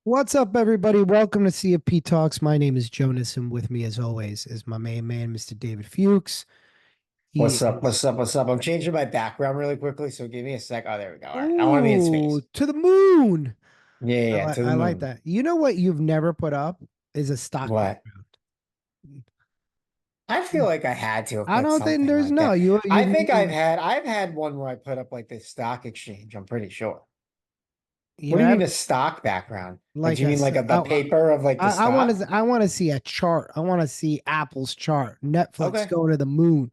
What's up, everybody? Welcome to CFP Talks. My name is Jonas, and with me, as always, is my main man, Mr. David Fuchs. He What's up? is, What's up? What's up? I'm changing my background really quickly, so give me a sec. Oh, there we go. All right. I want to be in oh, space. to the moon. Yeah, yeah, yeah, to the I like moon. that. You know what you've never put up is a stock What? background. I feel like I had to have I put don't think something there's like no that. you. I think I've had one where I put up like this stock exchange. I'm pretty sure. You What do you have mean a stock background? Like, like do you a. mean s- like the paper of like the I want stock? to. I want to see a chart. I want to see Apple's chart. Netflix Okay. going to the moon.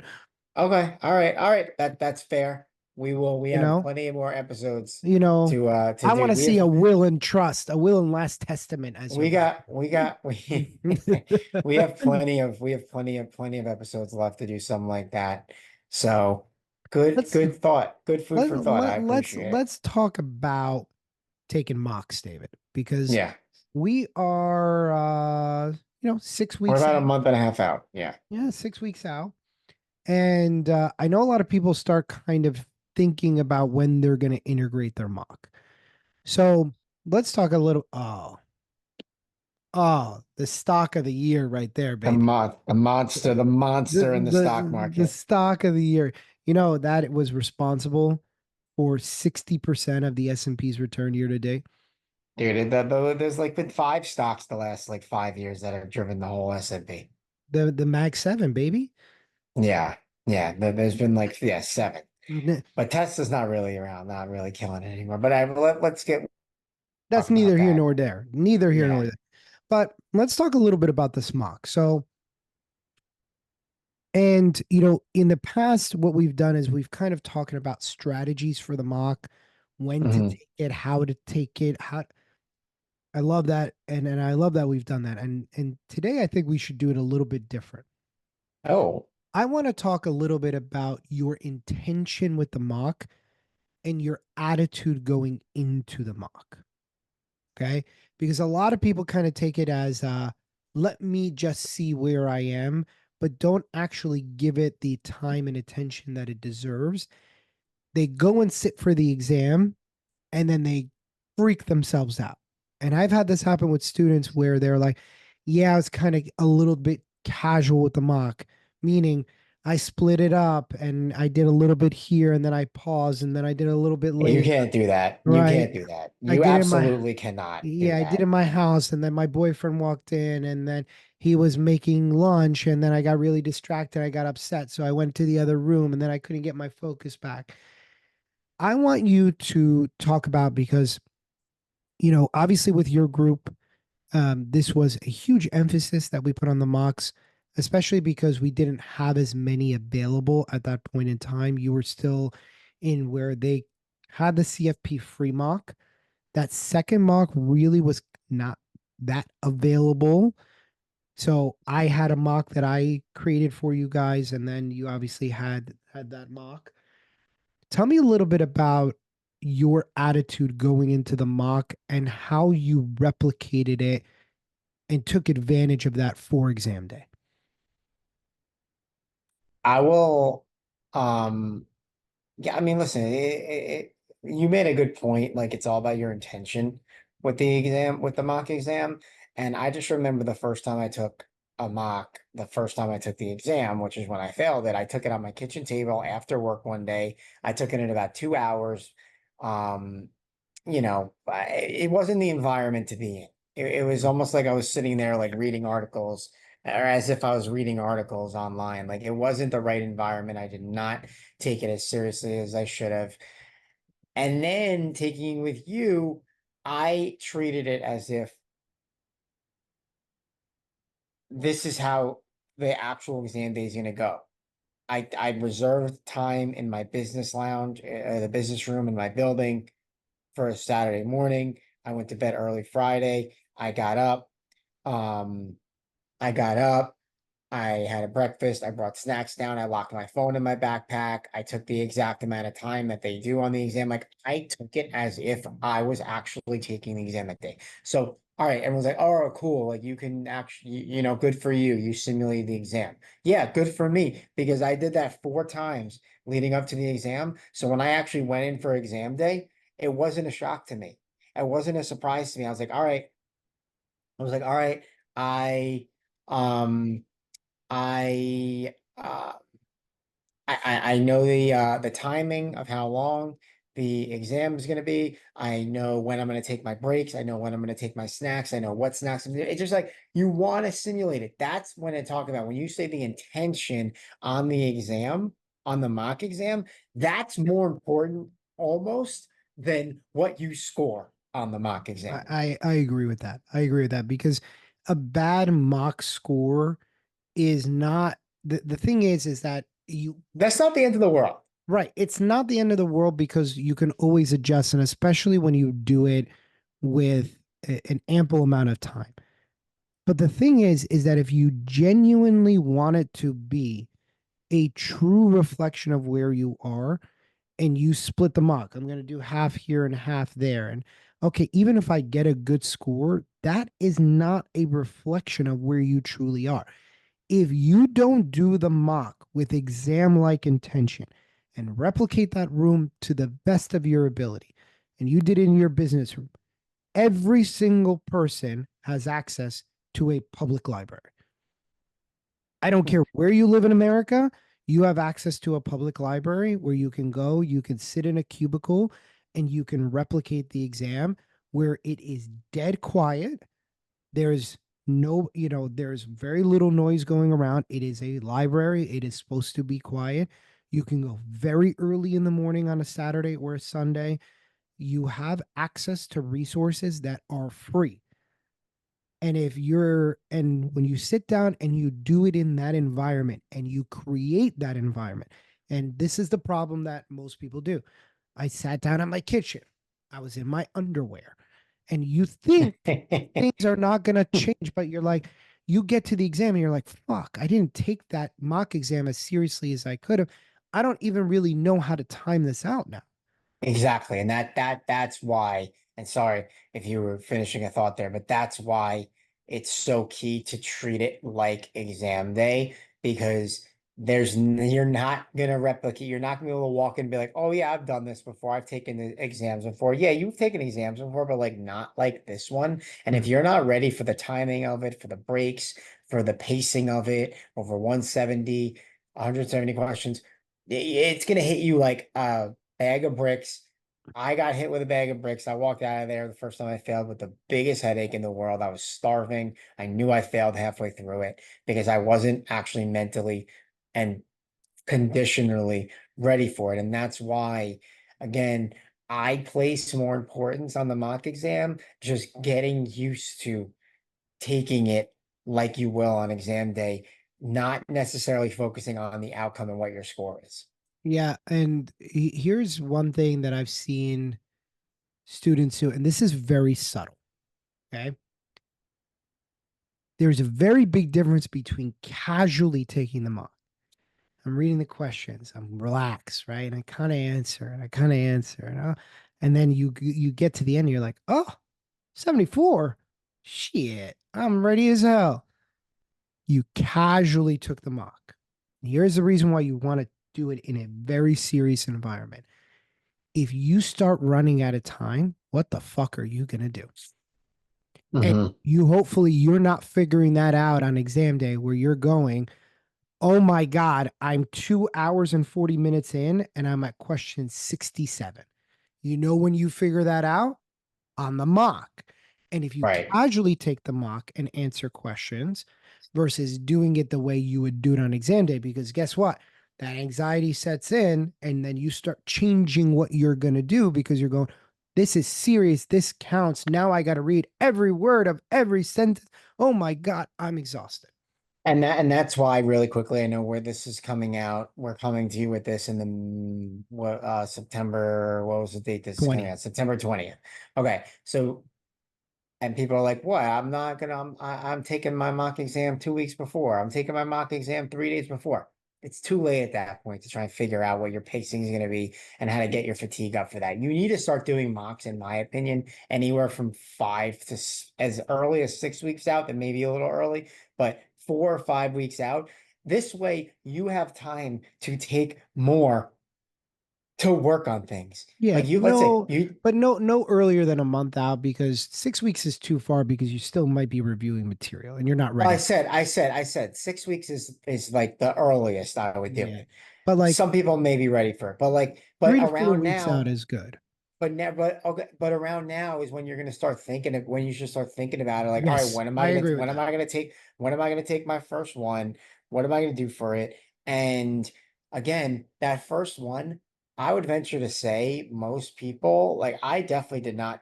Okay. All right. All right. That's fair. We You have know. plenty of more episodes You know. to I want do. to see a will and trust, a will and last testament as your background. we have plenty of episodes left to do something like that. So let's good thought. Good food let, for thought. I let appreciate it. let's talk about taking mocks, David, because Yeah. we are 6 weeks We're about a out. month and a half out. Yeah. Yeah, 6 weeks out. And I know a lot of people start kind of thinking about when they're going to integrate their mock. So let's talk a little. The stock of the year right there, baby. The The monster in the stock the market. stock of the year. You know that it was responsible for 60% of the S&P's return year to date. Dude, there's like been five stocks the last like 5 years that have driven the whole S&P. The Mag 7, baby. Yeah. Yeah. There's been like, yeah, seven. N- But Tesla's not really around, not really killing it anymore. But let's get That's talk about neither here that. nor there. Neither here nor Yeah. there. But let's talk a little bit about the smock. So, and in the past, what we've done is we've kind of talking about strategies for the mock, when to Hmm. take it, how to take it, how I love that. And I love that we've done that. And today I think we should do it a little bit different. Oh, I want to talk a little bit about your intention with the mock and your attitude going into the mock. Okay. Because a lot of people kind of take it as, let me just see where I am, but don't actually give it the time and attention that it deserves. They go and sit for the exam and then they freak themselves out. And I've had this happen with students where they're like, yeah, I was kind of a little bit casual with the mock, meaning I split it up and I did a little bit here and then I paused and then I did a little bit you later. can't do that. You Right. can't do that. I You did in my absolutely cannot do Yeah, I did that. in my house, and then my boyfriend walked in, and then he was making lunch, and then I got really distracted. I got upset, so I went to the other room, and then I couldn't get my focus back. I want you to talk about because obviously with your group, this was a huge emphasis that we put on the mocks, especially because we didn't have as many available at that point in time. You were still in where they had the CFP free mock. That second mock really was not that available. So I had a mock that I created for you guys, and then you obviously had that mock. Tell me a little bit about your attitude going into the mock and how you replicated it and took advantage of that for exam day. I will, um, yeah, I mean, listen, you made a good point. Like, it's all about your intention with the exam, with the mock exam. And I just remember the first time I took a mock, the first time I took the exam, which is when I failed it. I took it on my kitchen table after work one day. I took it in about 2 hours. Um, it wasn't the environment to be in. It was almost like I was sitting there, like reading articles, or as if I was reading articles online. Like, it wasn't the right environment. I did not take it as seriously as I should have. And then taking with you, I treated it as if this is how the actual exam day is going to go. I reserved time in my business lounge, the business room in my building for a Saturday morning. I went to bed early Friday. Um, I got up. I had a breakfast. I brought snacks down. I locked my phone in my backpack. I took the exact amount of time that they do on the exam. Like, I took it as if I was actually taking the exam that day. So, all right, everyone's like, oh, cool. Like, you can actually, good for you. You simulated the exam. Yeah, good for me because I did that 4 times leading up to the exam. So when I actually went in for exam day, it wasn't a shock to me. It wasn't a surprise to me. I was like, all right. I was like, all right, I um I know the timing of how long the exam is going to be. I know when I'm going to take my breaks. I know when I'm going to take my snacks. I know what snacks. It's just like you want to simulate it. That's when I talk about when you say the intention on the exam, on the mock exam, that's more important almost than what you score on the mock exam. I agree with that. I agree with that because a bad mock score is not the thing is that you That's not the end of the world. right, it's not the end of the world because you can always adjust, and especially when you do it with an ample amount of time. But the thing is that if you genuinely want it to be a true reflection of where you are, and you split the mock, I'm going to do half here and half there. And okay, even if I get a good score, that is not a reflection of where you truly are. If you don't do the mock with exam like intention and replicate that room to the best of your ability, and you did it in your business room, every single person has access to a public library. I don't care where you live in America, you have access to a public library where you can go, you can sit in a cubicle, and you can replicate the exam where it is dead quiet. There's no, there's very little noise going around. It is a library, it is supposed to be quiet. You can go very early in the morning on a Saturday or a Sunday. You have access to resources that are free. And when you sit down and you do it in that environment and you create that environment, and this is the problem that most people do. I sat down in my kitchen, I was in my underwear, and you think things are not going to change, but you're like, you get to the exam and you're like, fuck, I didn't take that mock exam as seriously as I could have. I don't even really know how to time this out now. Exactly. And that's why, and sorry if you were finishing a thought there, but that's why it's so key to treat it like exam day because you're not gonna replicate, you're not gonna be able to walk in and be like, oh yeah, I've done this before. I've taken the exams before. Yeah, you've taken exams before, but like not like this one. And if Mhm. you're not ready for the timing of it, for the breaks, for the pacing of it, over 170, 170 questions, it's gonna hit you like bag of bricks. I got hit with a bag of bricks. I walked out of there the first time I failed with the biggest headache in the world. I was starving. I knew I failed halfway through it because I wasn't actually mentally and conditionally ready for it. And that's why, again, I place more importance on the mock exam, just getting used to taking it like you will on exam day, not necessarily focusing on the outcome and what your score is. Yeah, and here's one thing that I've seen students do, and this is very subtle. Okay. There's a very big difference between casually taking them on. I'm reading the questions, I'm relaxed, right? And I kind of answer and I kind of answer. And then you get to the end, and you're like, oh, 74. Shit, I'm ready as hell. You casually took the mock. Here's the reason why you want to do it in a very serious environment. If you start running out of time, what the fuck are you going to do? And Hmm. you hopefully you're not figuring that out on exam day where you're going, oh my God, I'm 2 hours and 40 minutes in and I'm at question 67. You know when you figure that out? On the mock. And if you Right. casually take the mock and answer questions versus doing it the way you would do it on exam day, because guess what? That anxiety sets in, and then you start changing what you're going to do because you're going, this is serious. This counts. Now I got to read every word of every sentence. Oh my God, I'm exhausted. And that's why really quickly I know where this is coming out. We're coming to you with this in the what September, what was the date this is coming 20. out? September 20th. Okay. So and people are like, "What? I'm not gonna. I'm taking my mock exam 2 weeks before. I'm taking my mock exam 3 days before." It's too late at that point to try and figure out what your pacing is going to be and how to get your fatigue up for that. You need to start doing mocks, in my opinion, anywhere from as early as 6 weeks out, and maybe a little early, but 4 or 5 weeks out. This way, you have time to take more to work on things. Yeah, Like you, let's say no, you, but no earlier than a month out because 6 weeks is too far because you still might be reviewing material and you're not well, ready. I said 6 weeks is like the earliest I would do Yeah. it. But like Some people may be ready for it, but but 3 to 4 around weeks out now, is good. but okay, but around now is when you're gonna start thinking of when you should start thinking about it. Like, all right, Yes, I agree with that. when am I gonna take my first one? What am I gonna do for it? And again, that first one, I would venture to say most people, like I definitely did not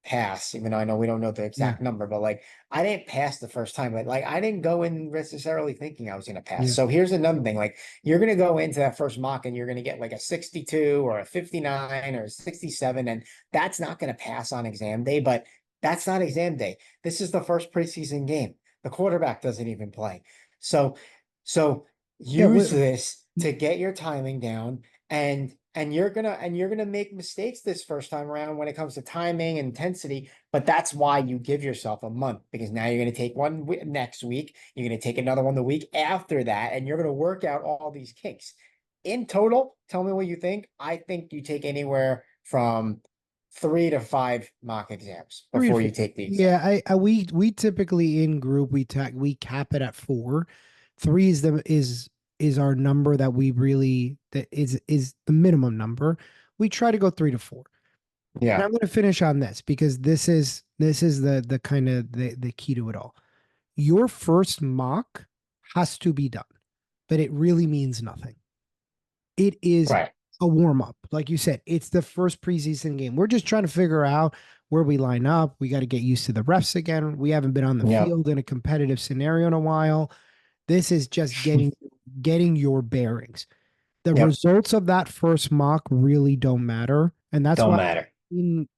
pass, even though I know we don't know the Yeah. exact number, but like I didn't pass the first time, but like I didn't go in necessarily thinking I was going to pass. Yeah. So here's another thing, like you're going to go into that first mock and you're going to get like a 62 or a 59 or a 67, and that's not going to pass on exam day, but that's not exam day. This is the first preseason game. The quarterback doesn't even play. So, so Yeah. use this to get your timing down and you're gonna make mistakes this first time around when it comes to timing and intensity, but that's why you give yourself a month because now you're going to take one next week, you're going to take another one the week after that, and you're going to work out all these kinks. In total, tell me what you think. I think you take anywhere from 3 to 5 mock exams Three to before you four. take the exam. Yeah, we typically in group we cap it at four. Three is our number that we really that is the minimum number. We try to go 3 to 4. And Yeah, I'm going to finish on this because this is the kind of the key to it all. Your first mock has to be done, but it really means nothing. It is right. a warm up. Like you said, it's the first preseason game. We're just trying to figure out where we line up. We got to get used to the refs again. We haven't been on the Yep. field in a competitive scenario in a while. This is just getting your bearings. The Yep. results of that first mock really don't matter, and that's Don't why matter.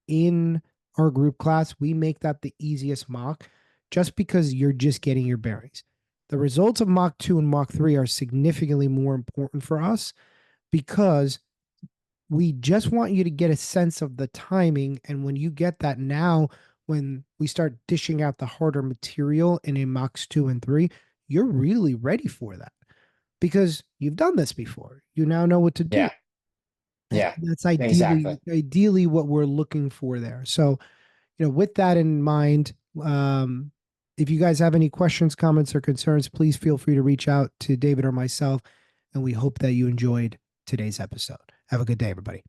in our group class we make that the easiest mock, just because you're just getting your bearings. The results of mock 2 and mock 3 are significantly more important for us because we just want you to get a sense of the timing. And when you get that now, when we start dishing out the harder material in a mocks 2 and 3, you're really ready for that because you've done this before. You now know what to do. Yeah. And Yeah. that's Exactly. ideally what we're looking for there. So, with that in mind, if you guys have any questions, comments, or concerns, please feel free to reach out to David or myself. And we hope that you enjoyed today's episode. Have a good day, everybody.